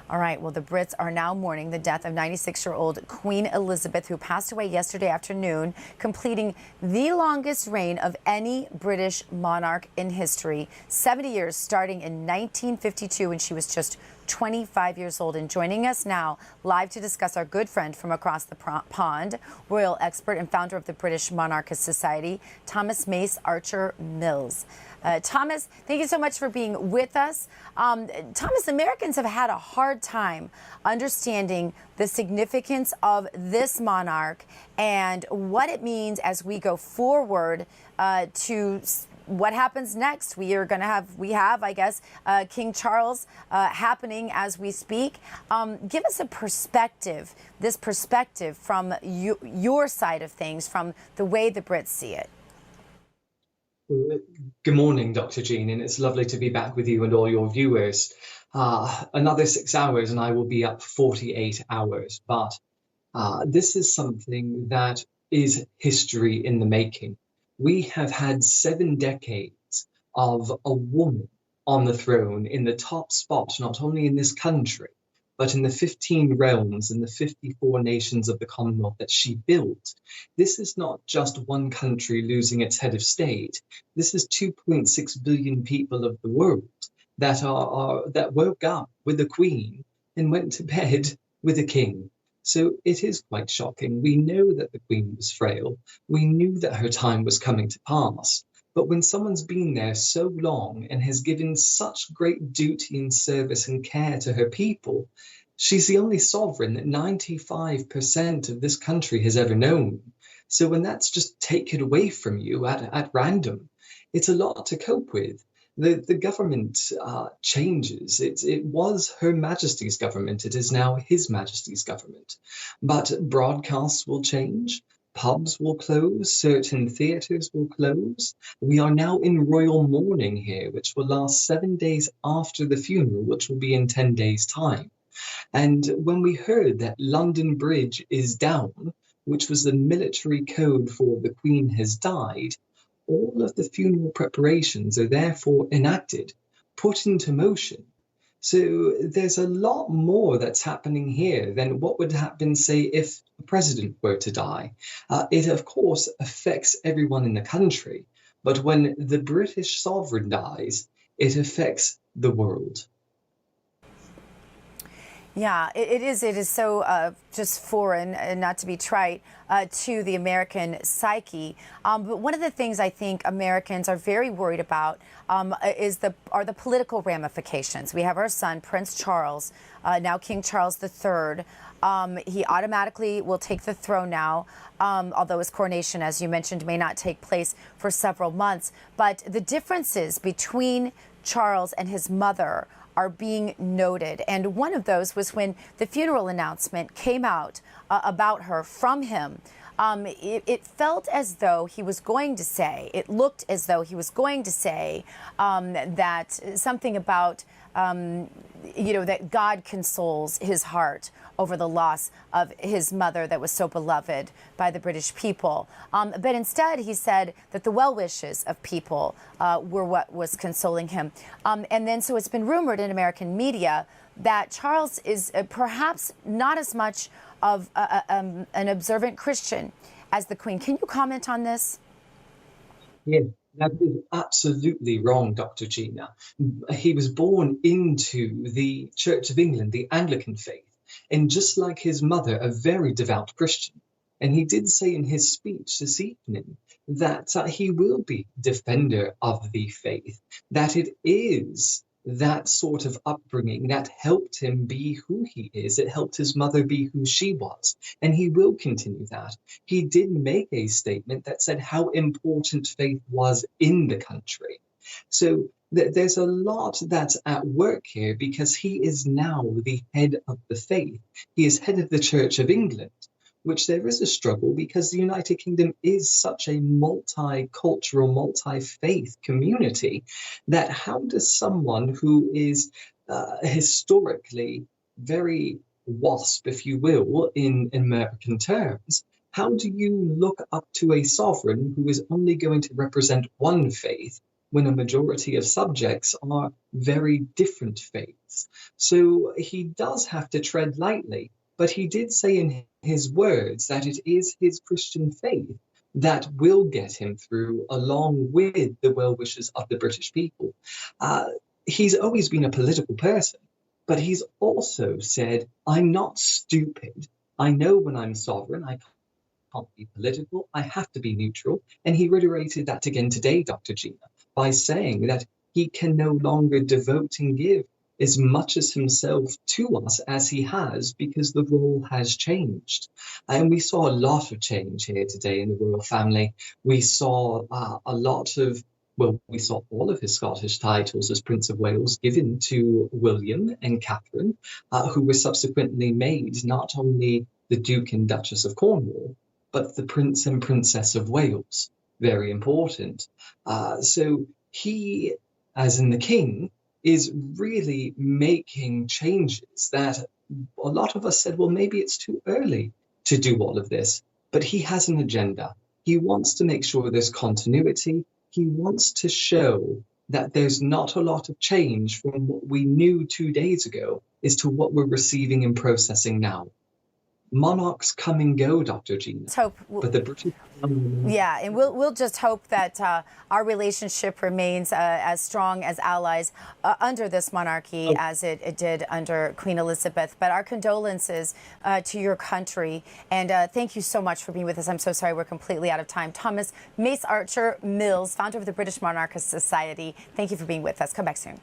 All right, well, the Brits are now mourning the death of 96-year-old Queen Elizabeth, who passed away yesterday afternoon, completing the longest reign of any British monarch in history, 70 years, starting in 1952 when she was just 25 years old. And joining us now live to discuss, our good friend from across the pond, royal expert and founder of the British Monarchist Society, Thomas Mace-Archer-Mills. Thomas, thank you so much for being with us. Thomas, Americans have had a hard time understanding the significance of this monarch and what it means as we go forward to what happens next. We have, I guess, King Charles happening as we speak. Give us a perspective, this perspective from your side of things, from the way the Brits see it. Good morning, Dr. Jean, and it's lovely to be back with you and all your viewers. Another 6 hours and I will be up 48 hours, but this is something that is history in the making. We have had 7 decades of a woman on the throne in the top spot, not only in this country, but in the 15 realms and the 54 nations of the Commonwealth that she built. This is not just one country losing its head of state. This is 2.6 billion people of the world that that woke up with the Queen and went to bed with the King. So it is quite shocking. We know that the Queen was frail. We knew that her time was coming to pass. But when someone's been there so long and has given such great duty and service and care to her people, she's the only sovereign that 95% of this country has ever known. So when that's just taken away from you at random, it's a lot to cope with. The government changes. It was Her Majesty's government. It is now His Majesty's government. But broadcasts will change. Pubs will close, certain theatres will close. We are now in royal mourning here, which will last 7 days after the funeral, which will be in 10 days' time. And when we heard that London Bridge is down, which was the military code for the Queen has died, all of the funeral preparations are therefore enacted, put into motion. So there's a lot more that's happening here than what would happen, say, if a president were to die. It, of course, affects everyone in the country. But when the British sovereign dies, it affects the world. Yeah, it is so just foreign, and not to be trite, to the American psyche. But one of the things I think Americans are very worried about are the political ramifications. We have our son, Prince Charles, now King Charles III. He automatically will take the throne now, although his coronation, as you mentioned, may not take place for several months. But the differences between Charles and his mother are being noted. And one of those was when the funeral announcement came out about her from him. It felt as though he was going to say, it looked as though he was going to say that something about, that God consoles his heart over the loss of his mother that was so beloved by the British people. But instead, he said that the well wishes of people were what was consoling him. And then so it's been rumored in American media that Charles is perhaps not as much of an observant Christian as the Queen. Can you comment on this? Yeah, that is absolutely wrong, Dr. Gina. He was born into the Church of England, the Anglican faith, and just like his mother, a very devout Christian. And he did say in his speech this evening that he will be defender of the faith, that it is that sort of upbringing that helped him be who he is. It helped his mother be who she was, and he will continue that. He did make a statement that said how important faith was in the country. So there's a lot that's at work here, because he is now the head of the faith. He is head of the Church of England, which there is a struggle because the United Kingdom is such a multicultural, multi-faith community that how does someone who is historically very WASP, if you will, in American terms, how do you look up to a sovereign who is only going to represent one faith when a majority of subjects are very different faiths. So he does have to tread lightly, but he did say in his words that it is his Christian faith that will get him through, along with the well wishes of the British people. Uh, he's always been a political person, but he's also said, I'm not stupid. I know when I'm sovereign, I can't be political, I have to be neutral. And he reiterated that again today, Dr. Gina, by saying that he can no longer devote and give as much as himself to us as he has, because the role has changed. And we saw a lot of change here today in the royal family. We saw a lot of, well, we saw all of his Scottish titles as Prince of Wales given to William and Catherine, who were subsequently made not only the Duke and Duchess of Cornwall, but the Prince and Princess of Wales. Very important. So he, as in the King, is really making changes that a lot of us said, well, maybe it's too early to do all of this. But he has an agenda. He wants to make sure there's continuity. He wants to show that there's not a lot of change from what we knew 2 days ago as to what we're receiving and processing now. Monarchs come and go, Dr. Gina. Let's hope. But the British. Yeah, and we'll just hope that our relationship remains as strong as allies under this monarchy as it did under Queen Elizabeth. But our condolences to your country, and thank you so much for being with us. I'm so sorry we're completely out of time. Thomas Mace-Archer-Mills, founder of the British Monarchist Society, thank you for being with us. Come back soon.